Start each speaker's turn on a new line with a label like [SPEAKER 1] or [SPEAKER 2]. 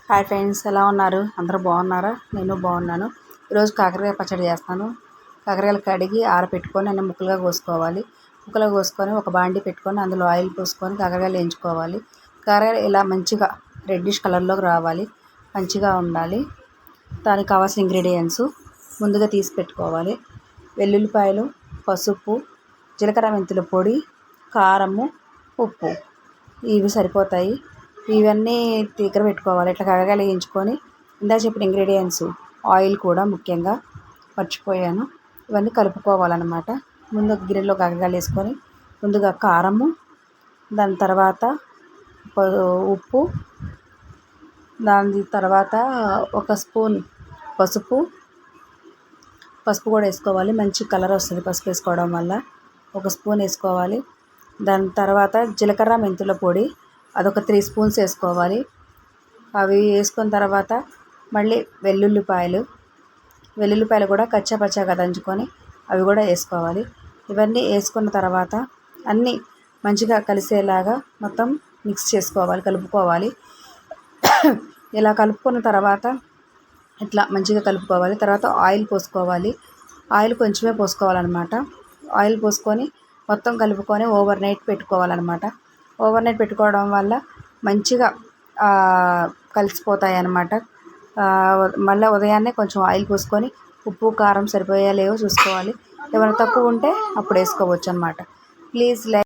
[SPEAKER 1] Hi friends, ఎలా ఉన్నారు? అందరూ బాగున్నారా? నేను బాగున్నాను. ఈరోజు కాకరకాయ పచ్చడి చేస్తాను. కాకరకాయలు కడిగి ఆరబెట్టుకొని అన్ని ముక్కలుగా కోసుకోవాలి. ముక్కలుగా కోసుకొని ఒక బాండీ పెట్టుకొని అందులో ఆయిల్ పోసుకొని కాకరకాయలు వేయించుకోవాలి. కాకరకాయలు ఇలా మంచిగా రెడ్డిష్ కలర్లోకి రావాలి, మంచిగా ఉండాలి. దానికి కావాల్సిన ఇంగ్రీడియంట్స్ ముందుగా తీసి పెట్టుకోవాలి. వెల్లుల్లిపాయలు, పసుపు, జీలకర్ర మెంతుల పొడి, కారము, ఉప్పు ఇవి సరిపోతాయి. ఇవన్నీ దగ్గర పెట్టుకోవాలి. ఇట్లా కాకరకాయలు వేయించుకొని ఇందాక చెప్పిన ఇంగ్రీడియంట్స్ ఆయిల్ కూడా ముఖ్యంగా మర్చిపోయాను. ఇవన్నీ కలుపుకోవాలన్నమాట. ముందు గిన్నెలో కాకరకాయలు వేసుకొని ముందుగా కారము, దాని తర్వాత ఉప్పు, దాని తర్వాత ఒక స్పూన్ పసుపు కూడా వేసుకోవాలి. మంచి కలర్ వస్తుంది పసుపు వేసుకోవడం వల్ల. ఒక స్పూన్ వేసుకోవాలి. దాని తర్వాత జీలకర్ర మెంతుల పొడి అదొక 3 స్పూన్స్ వేసుకోవాలి. అవి వేసుకున్న తర్వాత మళ్ళీ వెల్లుల్లిపాయలు కూడా కచ్చాపచ్చాగా దంచుకొని అవి కూడా వేసుకోవాలి. ఇవన్నీ వేసుకున్న తర్వాత అన్నీ మంచిగా కలిసేలాగా మొత్తం మిక్స్ చేసుకోవాలి, కలుపుకోవాలి. ఇలా కలుపుకున్న తర్వాత ఇట్లా మంచిగా కలుపుకోవాలి. తర్వాత ఆయిల్ పోసుకోవాలి. ఆయిల్ కొంచెమే పోసుకోవాలన్నమాట. ఆయిల్ పోసుకొని మొత్తం కలుపుకొని ఓవర్ నైట్ పెట్టుకోవాలన్నమాట. ఓవర్ నైట్ పెట్టుకోవడం వల్ల మంచిగా కలిసిపోతాయి అన్నమాట. మళ్ళీ ఉదయాన్నే కొంచెం ఆయిల్ పోసుకొని ఉప్పు కారం సరిపోయా లేవో చూసుకోవాలి. ఏమైనా తక్కువ ఉంటే అప్పుడు వేసుకోవచ్చు అన్నమాట. Please like